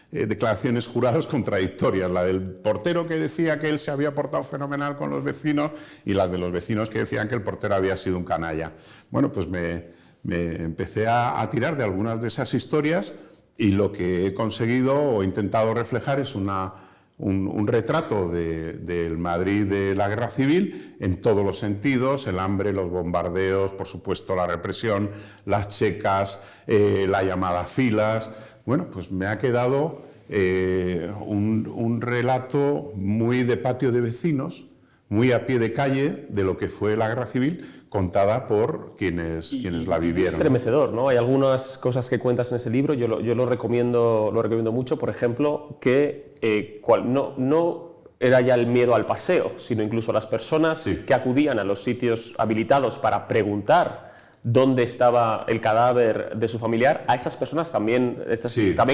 declaraciones juradas contradictorias, la del portero que decía que él se había portado fenomenal con los vecinos y las de los vecinos que decían que el portero había sido un canalla. Bueno, pues me empecé a tirar de algunas de esas historias y lo que he conseguido o intentado reflejar es un retrato del Madrid de la Guerra Civil en todos los sentidos: el hambre, los bombardeos, por supuesto la represión, las checas, la llamada filas. Bueno, pues me ha quedado un relato muy de patio de vecinos, muy a pie de calle de lo que fue la Guerra Civil, contada por quienes la vivieron. Estremecedor, ¿no? Hay algunas cosas que cuentas en ese libro, yo lo recomiendo mucho, por ejemplo, que no era ya el miedo al paseo, sino incluso las personas que acudían a los sitios habilitados para preguntar dónde estaba el cadáver de su familiar, a esas personas también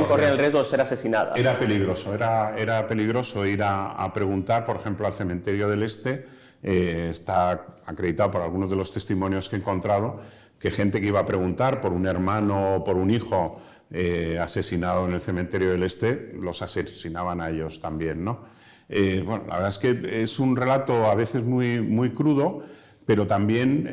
corrían el riesgo de ser asesinadas. Era peligroso ir a preguntar, por ejemplo, al cementerio del Este. Está acreditado por algunos de los testimonios que he encontrado que gente que iba a preguntar por un hermano o por un hijo asesinado en el cementerio del Este, los asesinaban a ellos también, ¿no? Bueno, la verdad es que es un relato a veces muy crudo, pero también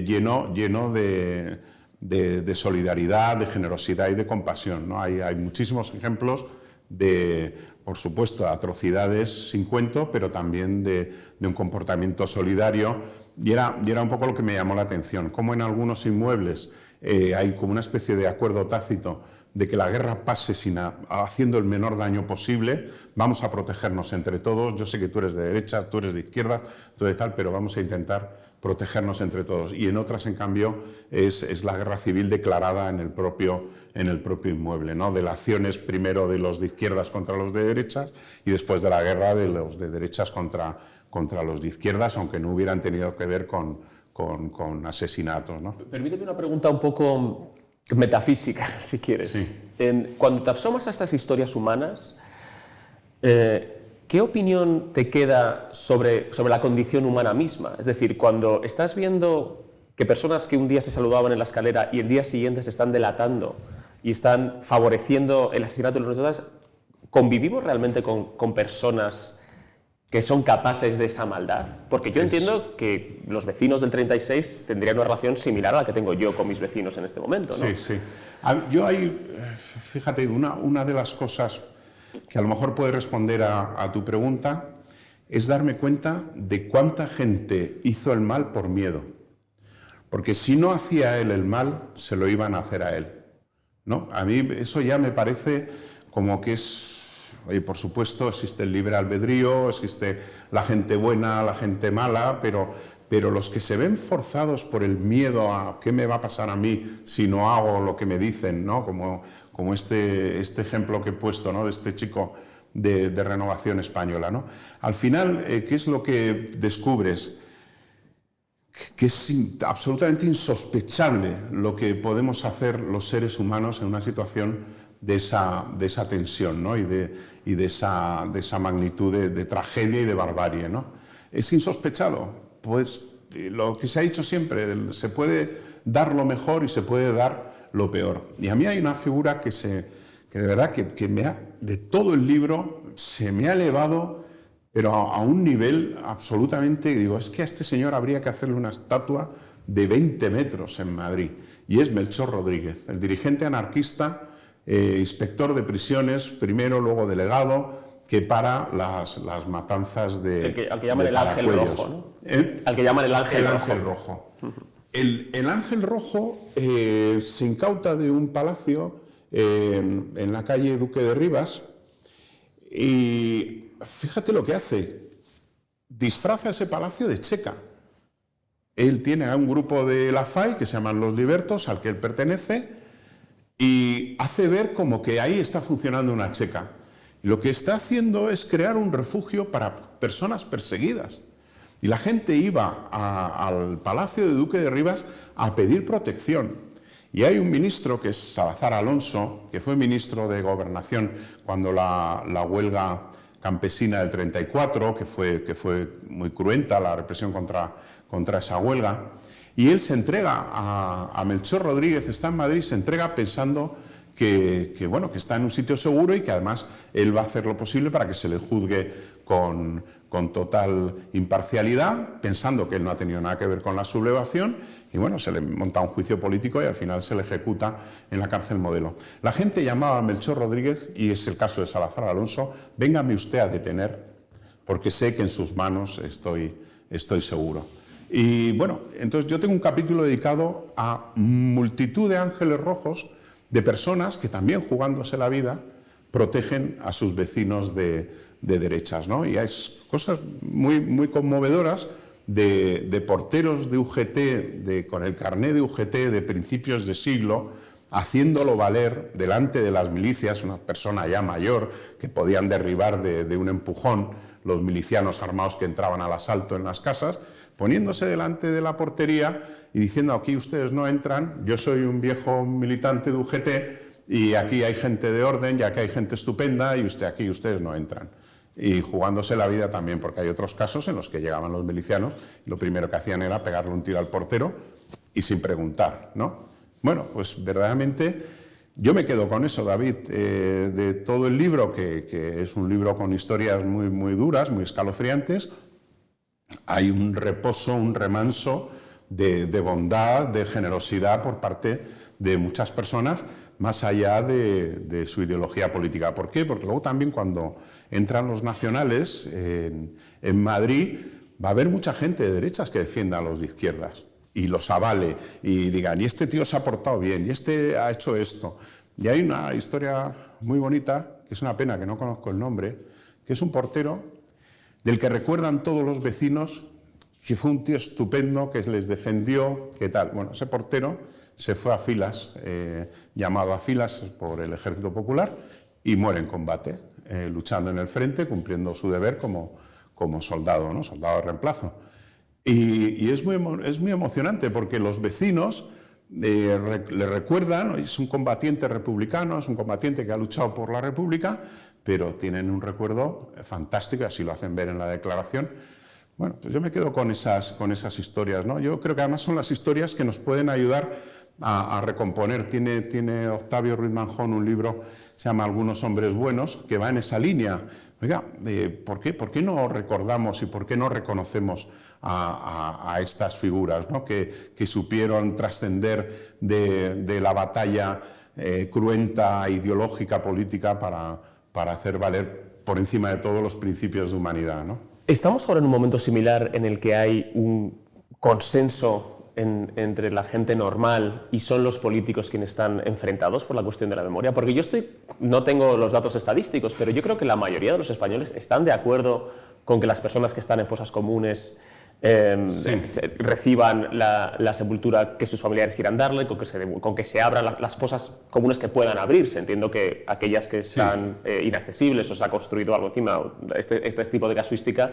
lleno de solidaridad, de generosidad y de compasión, ¿no? Hay muchísimos ejemplos de, por supuesto, atrocidades sin cuento, pero también de un comportamiento solidario. Y era un poco lo que me llamó la atención, cómo en algunos inmuebles hay como una especie de acuerdo tácito de que la guerra pase haciendo el menor daño posible. Vamos a protegernos entre todos. Yo sé que tú eres de derecha, tú eres de izquierda, tú de tal, pero vamos a intentar protegernos entre todos. Y en otras, en cambio, es la guerra civil declarada en el propio inmueble, ¿no? Delaciones primero de los de izquierdas contra los de derechas y después de la guerra de los de derechas contra los de izquierdas, aunque no hubieran tenido que ver con asesinatos, ¿no? Permíteme una pregunta un poco metafísica, si quieres. Sí. Cuando te asomas a estas historias humanas, ¿qué opinión te queda sobre la condición humana misma? Es decir, cuando estás viendo que personas que un día se saludaban en la escalera y el día siguiente se están delatando y están favoreciendo el asesinato de los demás, ¿convivimos realmente con personas que son capaces de esa maldad? Porque yo entiendo que los vecinos del 36 tendrían una relación similar a la que tengo yo con mis vecinos en este momento, ¿no? Sí, sí. Yo ahí, fíjate, una de las cosas que a lo mejor puede responder a tu pregunta es darme cuenta de cuánta gente hizo el mal por miedo. Porque si no hacía él el mal, se lo iban a hacer a él, ¿no? A mí eso ya me parece como que es... Oye, por supuesto, existe el libre albedrío, existe la gente buena, la gente mala, pero los que se ven forzados por el miedo a qué me va a pasar a mí si no hago lo que me dicen, ¿no? Como este ejemplo que he puesto, ¿no? De este chico de Renovación Española, ¿no? Al final, ¿qué es lo que descubres? Que es absolutamente insospechable lo que podemos hacer los seres humanos en una situación de esa tensión, ¿no? y de esa magnitud de tragedia y de barbarie, ¿no? Es insospechado. Pues lo que se ha dicho siempre, se puede dar lo mejor y se puede dar lo peor. Y a mí hay una figura que de verdad que de todo el libro se me ha elevado, pero a un nivel absolutamente, digo, es que a este señor habría que hacerle una estatua de 20 metros en Madrid. Y es Melchor Rodríguez, el dirigente anarquista, inspector de prisiones, primero, luego delegado, que para las matanzas de al que llaman el Ángel Rojo, ¿no? Al que llaman el Ángel Rojo. Ángel Rojo. El Ángel Rojo se incauta de un palacio en la calle Duque de Rivas y fíjate lo que hace. Disfraza ese palacio de checa. Él tiene a un grupo de la FAI que se llaman Los Libertos, al que él pertenece, y hace ver como que ahí está funcionando una checa. Lo que está haciendo es crear un refugio para personas perseguidas. Y la gente iba al Palacio de Duque de Rivas a pedir protección. Y hay un ministro, que es Salazar Alonso, que fue ministro de Gobernación cuando la huelga campesina del 34, que fue muy cruenta la represión contra esa huelga. Y él se entrega a Melchor Rodríguez, está en Madrid, se entrega pensando que está en un sitio seguro y que además él va a hacer lo posible para que se le juzgue con total imparcialidad, pensando que él no ha tenido nada que ver con la sublevación, y se le monta un juicio político y al final se le ejecuta en la cárcel Modelo. La gente llamaba a Melchor Rodríguez, y es el caso de Salazar Alonso: véngame usted a detener, porque sé que en sus manos estoy seguro. Y entonces yo tengo un capítulo dedicado a multitud de ángeles rojos, de personas que también, jugándose la vida, protegen a sus vecinos de derechas, ¿no? Y hay cosas muy, muy conmovedoras de porteros de UGT, con el carné de UGT de principios de siglo, haciéndolo valer delante de las milicias, una persona ya mayor que podían derribar de un empujón los milicianos armados que entraban al asalto en las casas, poniéndose delante de la portería y diciendo: aquí ustedes no entran, yo soy un viejo militante de UGT y aquí hay gente de orden y aquí hay gente estupenda y aquí ustedes no entran. Y jugándose la vida también, porque hay otros casos en los que llegaban los milicianos y lo primero que hacían era pegarle un tiro al portero y sin preguntar, ¿no? Pues verdaderamente yo me quedo con eso, David, de todo el libro, que es un libro con historias muy, muy duras, muy escalofriantes. Hay un reposo, un remanso de bondad, de generosidad por parte de muchas personas, más allá de su ideología política. ¿Por qué? Porque luego también, cuando entran los nacionales en Madrid, va a haber mucha gente de derechas que defienda a los de izquierdas y los avale y digan: y este tío se ha portado bien, y este ha hecho esto. Y hay una historia muy bonita, que es una pena que no conozco el nombre, que es un portero del que recuerdan todos los vecinos que fue un tío estupendo, que les defendió, que tal. Ese portero se fue a Filas, llamado a Filas por el Ejército Popular, y muere en combate, luchando en el frente, cumpliendo su deber como soldado, ¿no? Soldado de reemplazo. Y es muy emocionante, porque los vecinos le recuerdan, es un combatiente republicano, es un combatiente que ha luchado por la República, pero tienen un recuerdo fantástico, así lo hacen ver en la declaración. Bueno, pues yo me quedo con esas historias, ¿no? Yo creo que además son las historias que nos pueden ayudar a recomponer. Tiene Octavio Ruiz Manjón un libro, se llama Algunos hombres buenos, que va en esa línea. Oiga, ¿por qué no recordamos y por qué no reconocemos a estas figuras, ¿no? que supieron trascender de la batalla cruenta, ideológica, política, para hacer valer por encima de todos los principios de humanidad, ¿no? ¿Estamos ahora en un momento similar en el que hay un consenso entre la gente normal y son los políticos quienes están enfrentados por la cuestión de la memoria? Porque no tengo los datos estadísticos, pero yo creo que la mayoría de los españoles están de acuerdo con que las personas que están en fosas comunes reciban la sepultura que sus familiares quieran darle, con que se abran las fosas comunes que puedan abrirse. Entiendo que aquellas que están inaccesibles o se ha construido algo encima, este tipo de casuística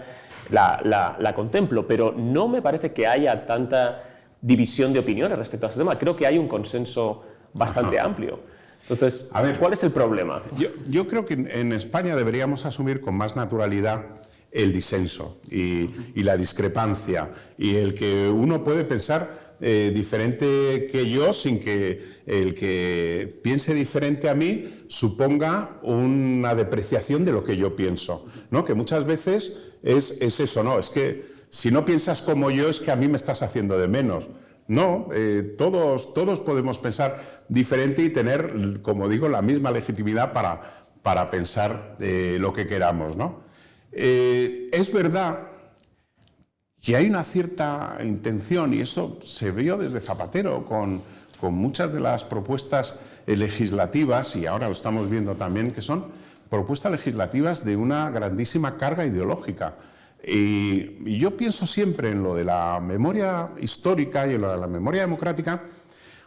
la contemplo, pero no me parece que haya tanta división de opiniones respecto a este tema. Creo que hay un consenso bastante amplio. Entonces, a ver, ¿cuál es el problema? Yo creo que en España deberíamos asumir con más naturalidad el disenso y la discrepancia, y el que uno puede pensar diferente que yo sin que el que piense diferente a mí suponga una depreciación de lo que yo pienso, ¿no? Que muchas veces es eso, ¿no? Es que si no piensas como yo es que a mí me estás haciendo de menos. No, todos podemos pensar diferente y tener, como digo, la misma legitimidad para pensar lo que queramos, ¿no? Es verdad que hay una cierta intención, y eso se vio desde Zapatero con muchas de las propuestas legislativas, y ahora lo estamos viendo también, que son propuestas legislativas de una grandísima carga ideológica. Y yo pienso siempre en lo de la memoria histórica y en lo de la memoria democrática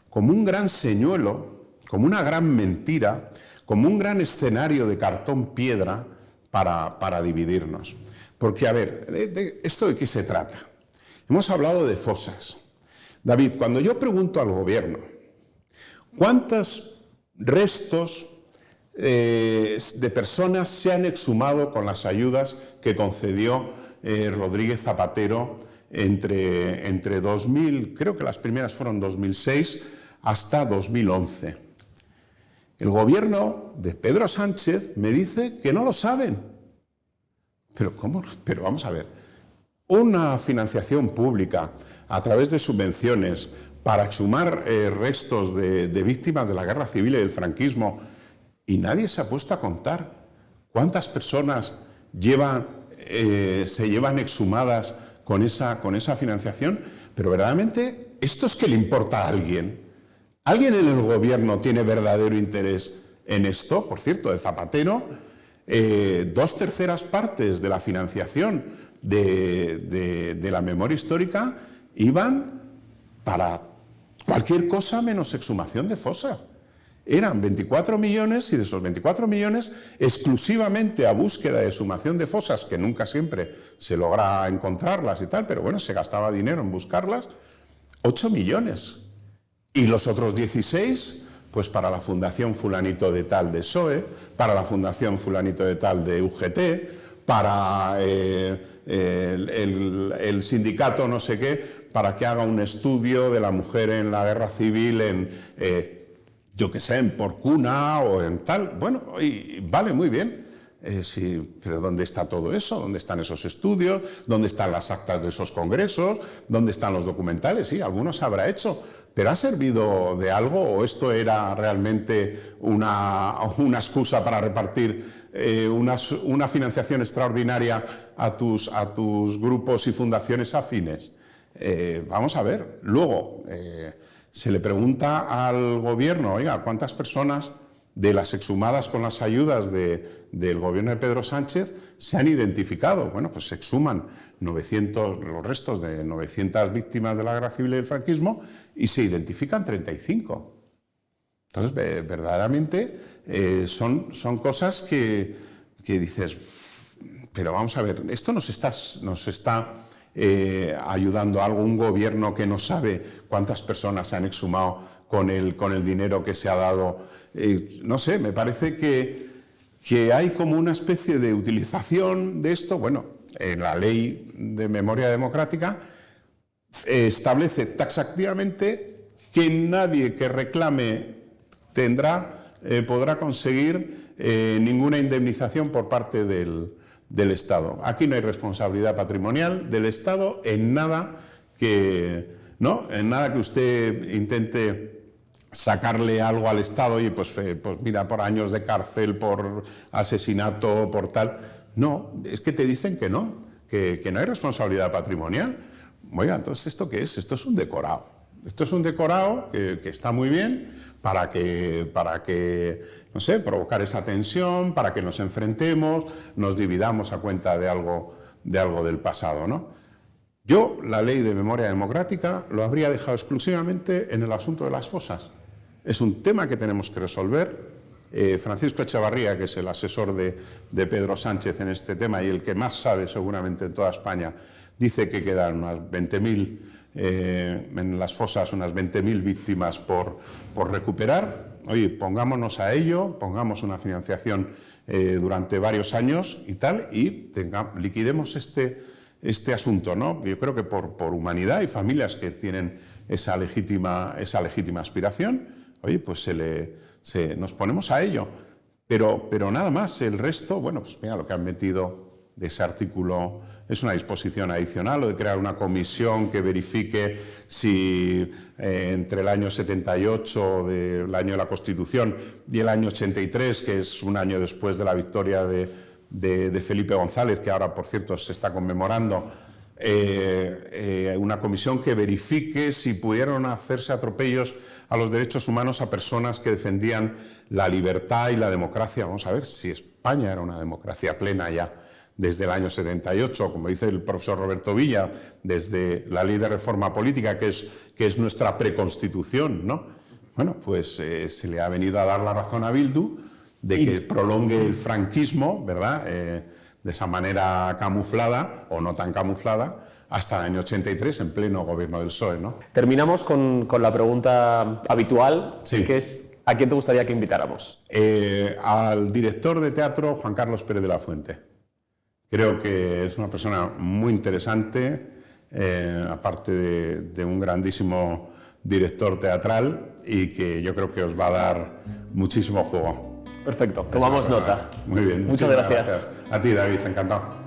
como un gran señuelo, como una gran mentira, como un gran escenario de cartón piedra para dividirnos. Porque, a ver, ¿esto de qué se trata? Hemos hablado de fosas. David, cuando yo pregunto al gobierno ¿cuántos restos de personas se han exhumado con las ayudas que concedió Rodríguez Zapatero entre 2000, creo que las primeras fueron 2006, hasta 2011? El gobierno de Pedro Sánchez me dice que no lo saben. ¿Pero cómo? Pero vamos a ver, una financiación pública a través de subvenciones para exhumar restos de víctimas de la guerra civil y del franquismo, y nadie se ha puesto a contar cuántas personas se llevan exhumadas con esa financiación. Pero verdaderamente, ¿esto es que le importa a alguien? ¿Alguien en el gobierno tiene verdadero interés en esto? Por cierto, de Zapatero, 2/3 partes de la financiación de la memoria histórica iban para cualquier cosa menos exhumación de fosas. Eran 24 millones, y de esos 24 millones, exclusivamente a búsqueda de exhumación de fosas, que nunca siempre se logra encontrarlas y tal, pero bueno, se gastaba dinero en buscarlas, 8 millones. Y los otros 16, pues para la Fundación Fulanito de Tal de PSOE, para la Fundación Fulanito de Tal de UGT, para el sindicato no sé qué, para que haga un estudio de la mujer en la guerra civil yo qué sé, en Porcuna o en tal. Bueno, y vale, muy bien. Sí, pero ¿dónde está todo eso? ¿Dónde están esos estudios? ¿Dónde están las actas de esos congresos? ¿Dónde están los documentales? Sí, algunos se habrá hecho, pero ¿ha servido de algo o esto era realmente una excusa para repartir una financiación extraordinaria a tus grupos y fundaciones afines? Vamos a ver. Luego, se le pregunta al gobierno, oiga, ¿cuántas personas de las exhumadas con las ayudas del gobierno de Pedro Sánchez se han identificado? Bueno, pues se exhuman los restos de 900 víctimas de la guerra civil y del franquismo y se identifican 35. Entonces, verdaderamente son cosas que dices, pero vamos a ver, esto nos está ayudando a algún gobierno que no sabe cuántas personas se han exhumado con el dinero que se ha dado. No sé, me parece que hay como una especie de utilización de esto. Bueno, la ley de memoria democrática establece taxativamente que nadie que reclame podrá conseguir ninguna indemnización por parte del Estado. Aquí no hay responsabilidad patrimonial del Estado en nada que usted intente sacarle algo al Estado y pues mira, por años de cárcel, por asesinato, por tal. No, es que te dicen que no hay responsabilidad patrimonial. Oiga, entonces, ¿esto qué es? Esto es un decorado. Esto es un decorado que está muy bien para que, no sé, provocar esa tensión, para que nos enfrentemos, nos dividamos a cuenta de algo del pasado, ¿no? Yo, la ley de memoria democrática, lo habría dejado exclusivamente en el asunto de las fosas. Es un tema que tenemos que resolver. Francisco Echevarría, que es el asesor de Pedro Sánchez en este tema y el que más sabe seguramente en toda España, dice que quedan unas 20.000, en las fosas unas 20.000 víctimas por recuperar. Oye, pongámonos a ello, pongamos una financiación durante varios años y tal, y liquidemos este asunto, ¿no? Yo creo que por humanidad y familias que tienen esa legítima aspiración, oye, pues nos ponemos a ello. Pero nada más, el resto, bueno, pues mira, lo que han metido de ese artículo es una disposición adicional, o de crear una comisión que verifique si entre el año 78, del año de la Constitución, y el año 83, que es un año después de la victoria de Felipe González, que ahora, por cierto, se está conmemorando, una comisión que verifique si pudieron hacerse atropellos a los derechos humanos a personas que defendían la libertad y la democracia. Vamos a ver si España era una democracia plena ya desde el año 78, como dice el profesor Roberto Villa, desde la Ley de Reforma Política, que es nuestra preconstitución, ¿no? Bueno, pues se le ha venido a dar la razón a Bildu de que prolongue el franquismo, ¿verdad?, de esa manera camuflada, o no tan camuflada, hasta el año 83, en pleno gobierno del PSOE, ¿no? Terminamos con la pregunta habitual, sí, que es ¿a quién te gustaría que invitáramos? Al director de teatro, Juan Carlos Pérez de la Fuente. Creo que es una persona muy interesante, aparte de un grandísimo director teatral, y que yo creo que os va a dar muchísimo juego. Perfecto, tomamos nota. Muy bien. Muchas gracias. A ti, David, encantado.